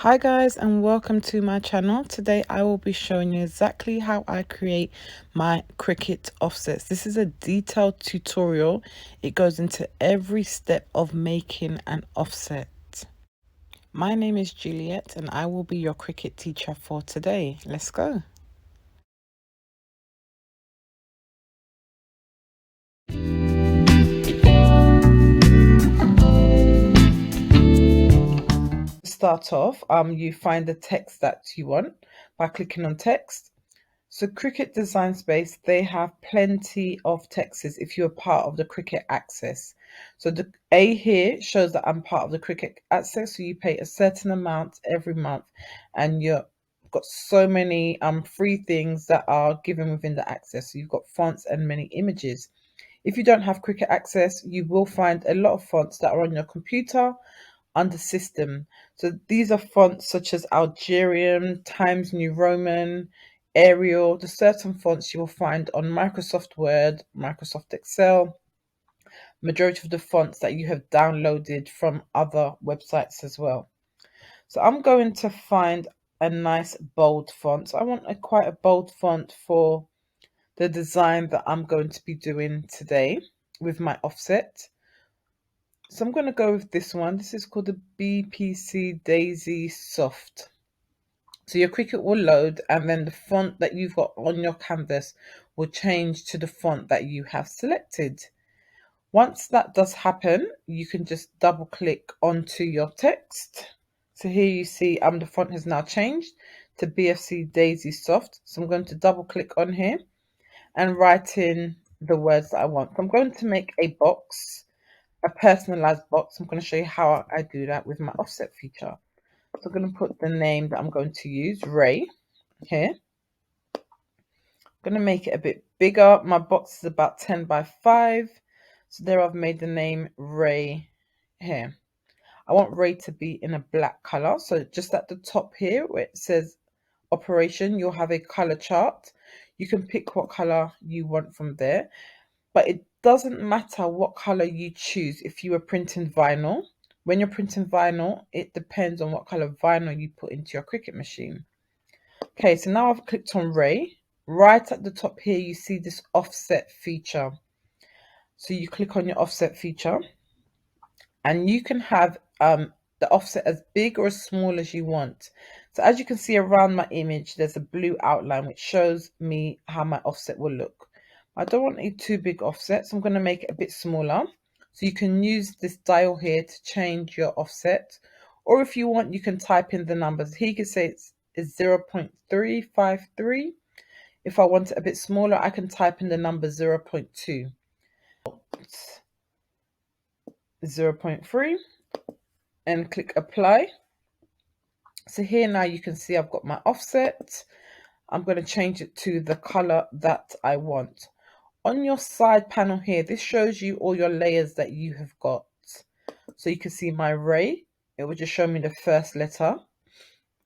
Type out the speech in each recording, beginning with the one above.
Hi guys, and welcome to my channel. Today I will be showing you exactly how I create my Cricut offsets. This is a detailed tutorial. It goes into every step of making an offset. My name is Juliet and I will be your Cricut teacher for today. Let's go. Start off, you find the text that you want by clicking on text. So Cricut Design Space, they have plenty of texts if you're part of the Cricut Access. So the A here shows that I'm part of the Cricut Access. So you pay a certain amount every month and you've got so many free things that are given within the Access. So you've got fonts and many images. If you don't have Cricut Access, you will find a lot of fonts that are on your computer under system. So these are fonts such as Algerian, Times New Roman, Arial, the certain fonts you will find on Microsoft Word, Microsoft Excel, majority of the fonts that you have downloaded from other websites as well. So I'm going to find a nice bold font. So I want quite a bold font for the design that I'm going to be doing today with my offset. So I'm going to go with this one. This is called the BPC Daisy Soft. So your Cricut will load and then the font that you've got on your canvas will change to the font that you have selected. Once that does happen, you can just double click onto your text. So here you see the font has now changed to BFC Daisy Soft. So I'm going to double click on here and write in the words that I want. So I'm going to make a box, a personalized box. I'm going to show you how I do that with my offset feature. So I'm going to put the name that I'm going to use, Ray, here. I'm going to make it a bit bigger. My box is about 10 by 5. So there I've made the name Ray here. I want Ray to be in a black color. So just at the top here where it says operation, you'll have a color chart. You can pick what color you want from there. But it doesn't matter what color you choose if you are printing vinyl. When you're printing vinyl, it depends on what color vinyl you put into your Cricut machine. Okay, so now I've clicked on Ray. Right at the top here, you see this offset feature. So you click on your offset feature and you can have the offset as big or as small as you want. So as you can see around my image, there's a blue outline which shows me how my offset will look. I don't want a too big offset, so I'm going to make it a bit smaller. So you can use this dial here to change your offset. Or if you want, you can type in the numbers. Here you can say it's 0.353. If I want it a bit smaller, I can type in the number 0.2. 0.3 and click apply. So here now you can see I've got my offset. I'm going to change it to the color that I want. On your side panel here, this shows you all your layers that you have got. So you can see my Ray. It will just show me the first letter.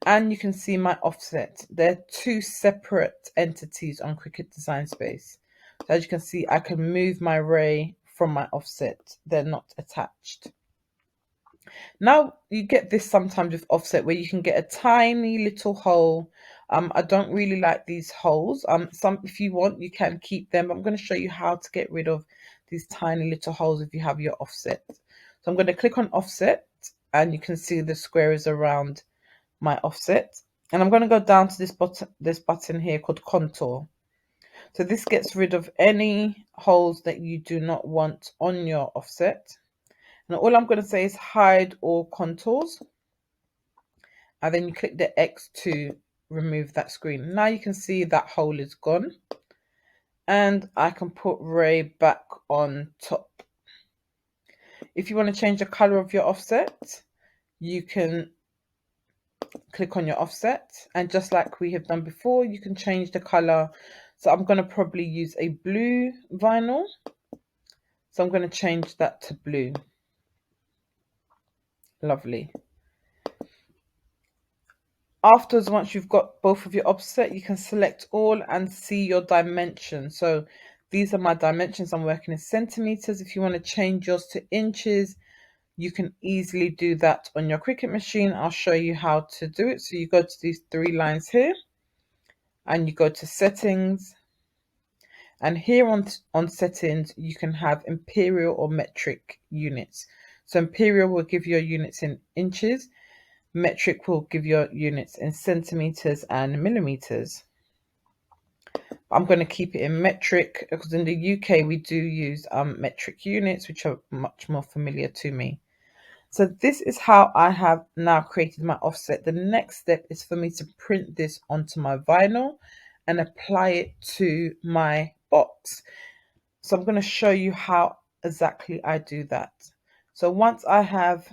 And you can see my offset. They're two separate entities on Cricut Design Space. So as you can see, I can move my Ray from my offset. They're not attached. Now you get this sometimes with offset where you can get a tiny little hole. I don't really like these holes. If you want, you can keep them. I'm going to show you how to get rid of these tiny little holes if you have your offset. So I'm going to click on offset and you can see the square is around my offset. And I'm going to go down to this button here called contour. So this gets rid of any holes that you do not want on your offset. And all I'm going to say is hide all contours. And then you click the X to remove that screen. Now you can see that hole is gone. And I can put Ray back on top. If you want to change the color of your offset, you can click on your offset. And just like we have done before, you can change the color. So I'm going to probably use a blue vinyl. So I'm going to change that to blue. Lovely. Afterwards, once you've got both of your offset, you can select all and see your dimensions. So these are my dimensions. I'm working in centimeters. If you want to change yours to inches, You can easily do that on your Cricut machine. I'll show you how to do it. So you go to these three lines here and you go to settings, and here on settings you can have imperial or metric units. So imperial will give your units in inches, metric will give your units in centimeters and millimeters. I'm going to keep it in metric because in the UK we do use metric units, which are much more familiar to me. So this is how I have now created my offset. The next step is for me to print this onto my vinyl and apply it to my box. So I'm going to show you how exactly I do that. So once I have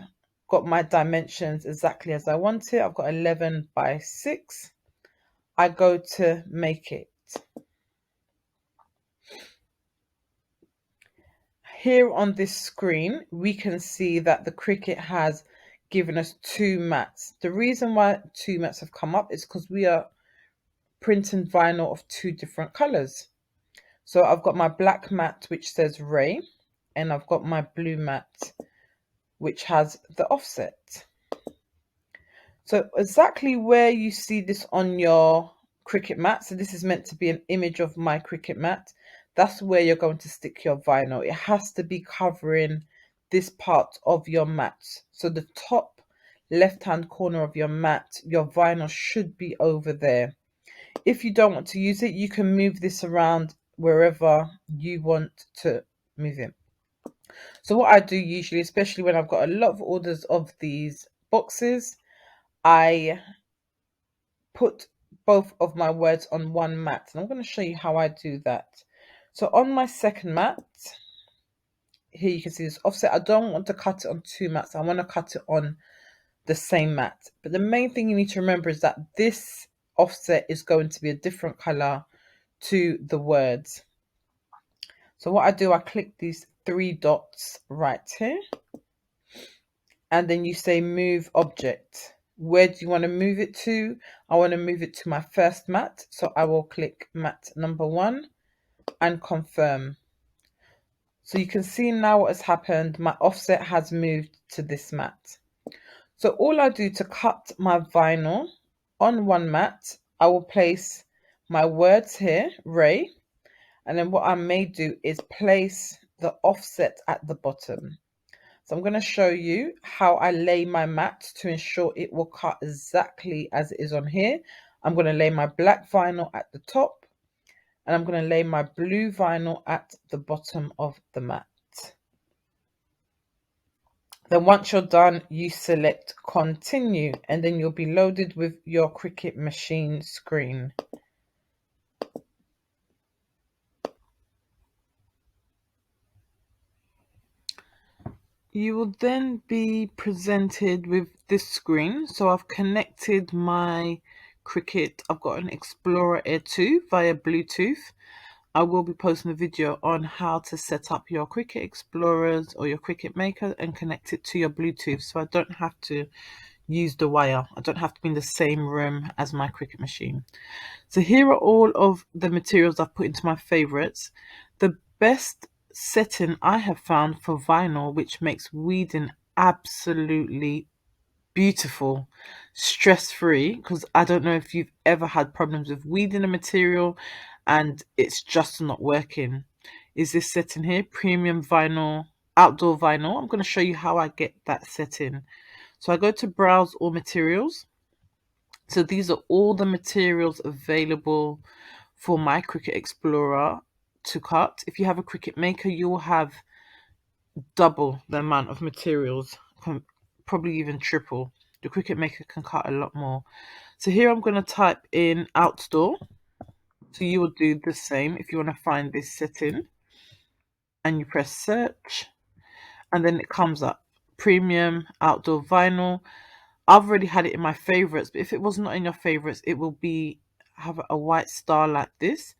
got my dimensions exactly as I want it, I've got 11 by 6. I go to make it. Here on this screen, we can see that the Cricut has given us two mats. The reason why two mats have come up is because we are printing vinyl of two different colors. So I've got my black mat, which says Ray, and I've got my blue mat, which has the offset. So exactly where you see this on your Cricut mat, so this is meant to be an image of my Cricut mat, that's where you're going to stick your vinyl. It has to be covering this part of your mat. So the top left-hand corner of your mat, your vinyl should be over there. If you don't want to use it, you can move this around wherever you want to move it. So what I do usually, especially when I've got a lot of orders of these boxes, I put both of my words on one mat, and I'm going to show you how I do that. So on my second mat, here you can see this offset. I don't want to cut it on two mats. I want to cut it on the same mat. But the main thing you need to remember is that this offset is going to be a different color to the words. So what I do, I click these three dots right here, and then you say move object. Where do you want to move it to? I want to move it to my first mat, so I will click mat number 1 and confirm. So you can see now what has happened. My offset has moved to this mat. So all I do to cut my vinyl on one mat, I will place my words here, Ray, and then what I may do is place the offset at the bottom. So I'm going to show you how I lay my mat to ensure it will cut exactly as it is on here. I'm going to lay my black vinyl at the top, and I'm going to lay my blue vinyl at the bottom of the mat. Then once you're done, you select continue, and then you'll be loaded with your Cricut machine screen. You will then be presented with this screen. So I've connected my Cricut. I've got an Explorer Air 2 via Bluetooth. I will be posting a video on how to set up your Cricut Explorers or your Cricut Maker and connect it to your Bluetooth, so I don't have to use the wire. I don't have to be in the same room as my Cricut machine. So here are all of the materials I've put into my favorites. The best setting I have found for vinyl, which makes weeding absolutely beautiful, stress-free, because I don't know if you've ever had problems with weeding a material and it's just not working, is this setting here, premium vinyl, outdoor vinyl. I'm going to show you how I get that setting. So I go to browse all materials. So these are all the materials available for my Cricut Explorer to cut. If you have a Cricut Maker, you will have double the amount of materials, probably even triple. The Cricut Maker can cut a lot more. So here I'm going to type in outdoor. So you will do the same if you want to find this setting, and you press search, and then it comes up premium outdoor vinyl. I've already had it in my favorites, but if it was not in your favorites, it will be have a white star like this.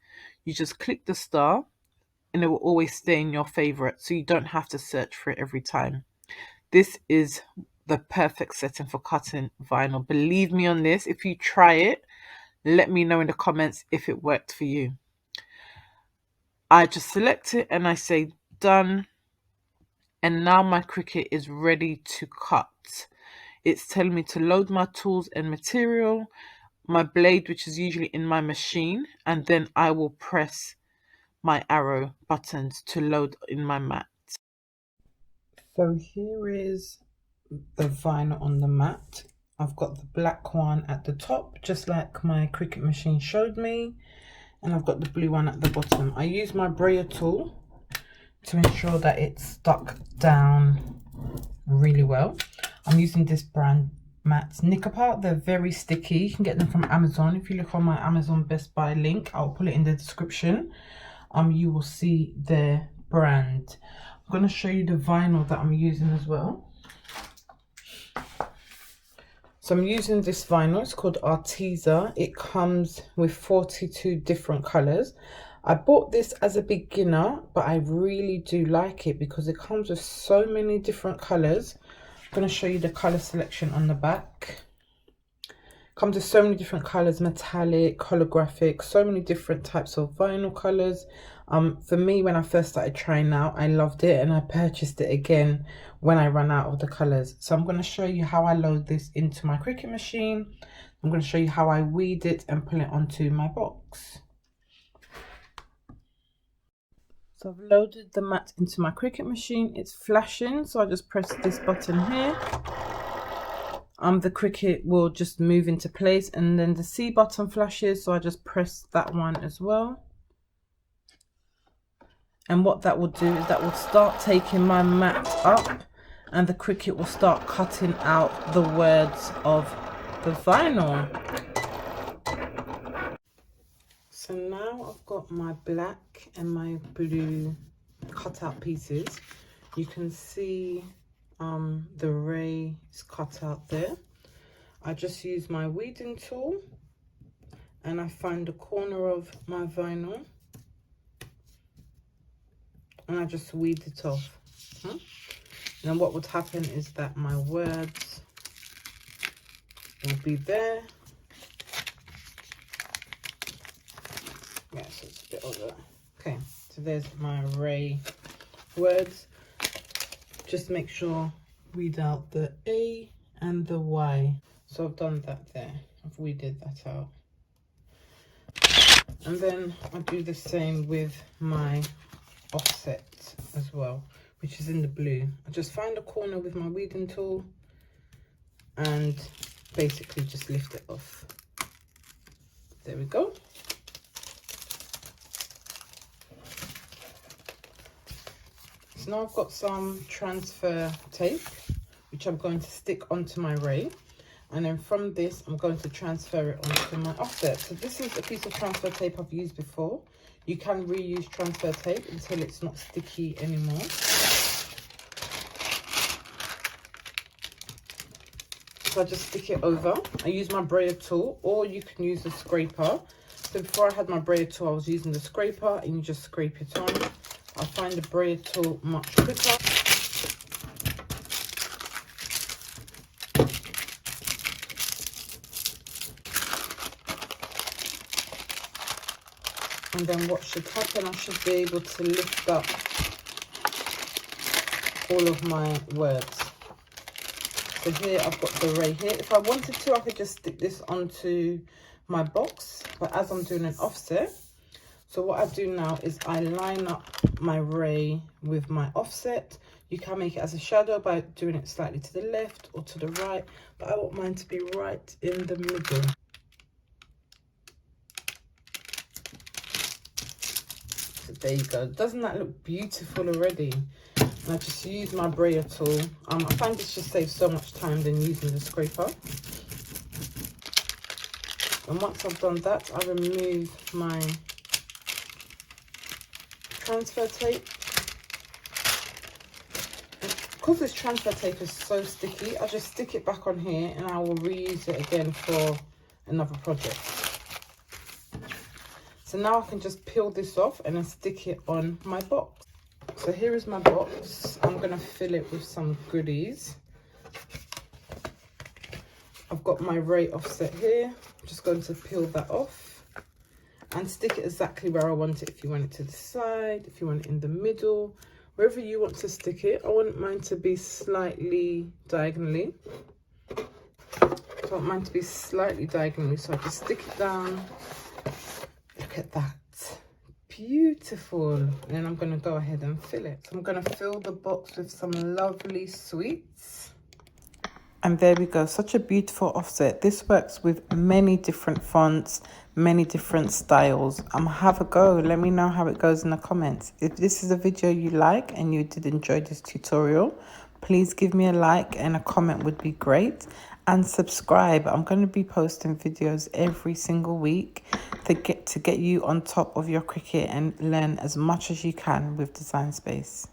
You just click the star and it will always stay in your favorite, so you don't have to search for it every time. This is the perfect setting for cutting vinyl. Believe me on this. If you try it, let me know in the comments if it worked for you. I just select it and I say done, And now my Cricut is ready to cut. It's telling me to load my tools and material, my blade, which is usually in my machine, and then I will press my arrow buttons to load in my mat. So here is the vinyl on the mat. I've got the black one at the top, just like my Cricut machine showed me, and I've got the blue one at the bottom. I use my brayer tool to ensure that it's stuck down really well. I'm using this brand mats Nick Apart. They're very sticky. You can get them from Amazon. If you look on my Amazon Best Buy link, I'll put it in the description. You will see their brand. I'm going to show you the vinyl that I'm using as well. So I'm using this vinyl. It's called Arteza. It comes with 42 different colors. I bought this as a beginner, but I really do like it because it comes with so many different colors. I'm going to show you the color selection on the back. Comes with so many different colors, metallic, holographic, so many different types of vinyl colors. For me, when I first started trying out, I loved it, and I purchased it again when I ran out of the colors. So I'm going to show you how I load this into my Cricut machine. I'm going to show you how I weed it and pull it onto my box. So I've loaded the mat into my Cricut machine. It's flashing, so I just press this button here. The Cricut will just move into place, and then the C button flashes, so I just press that one as well. And what that will do is that will start taking my mat up, and the Cricut will start cutting out the words of the vinyl. So now I've got my black and my blue cut out pieces. You can see the ray is cut out there. I just use my weeding tool and I find the corner of my vinyl and I just weed it off. And then what would happen is that my words will be there. Yeah, so it's a bit over. Okay, so there's my array words. Just make sure weed out the A and the Y. So I've done that there. I've weeded that out. And then I do the same with my offset as well, which is in the blue. I just find a corner with my weeding tool and basically just lift it off. There we go. So now I've got some transfer tape, which I'm going to stick onto my ray. And then from this, I'm going to transfer it onto my offset. So this is a piece of transfer tape I've used before. You can reuse transfer tape until it's not sticky anymore. So I just stick it over. I use my brayer tool, or you can use a scraper. So before I had my brayer tool, I was using the scraper, and you just scrape it on. I find the brayer tool much quicker. And then what should happen, I should be able to lift up all of my words. So here I've got the ray here. If I wanted to, I could just stick this onto my box, but as I'm doing an offset, so what I do now is I line up my ray with my offset. You can make it as a shadow by doing it slightly to the left or to the right, but I want mine to be right in the middle. So there you go. Doesn't that look beautiful already? And I just use my brayer tool. I find this just saves so much time than using the scraper. And once I've done that, I remove my transfer tape. And because this transfer tape is so sticky, I just stick it back on here and I will reuse it again for another project. So now I can just peel this off and then stick it on my box. So here is my box. I'm going to fill it with some goodies. I've got my ray offset here. I'm just going to peel that off and stick it exactly where I want it. If you want it to the side, if you want it in the middle, wherever you want to stick it. I want mine to be slightly diagonally. So I want mine to be slightly diagonally, so I can stick it down. Look at that. Beautiful. And then I'm going to go ahead and fill it. So I'm going to fill the box with some lovely sweets. And there we go, such a beautiful offset. This works with many different fonts, many different styles. Have a go. Let me know how it goes in the comments. If this is a video you like and you did enjoy this tutorial, please give me a like and a comment would be great. And subscribe. I'm going to be posting videos every single week to get you on top of your Cricut and learn as much as you can with Design Space.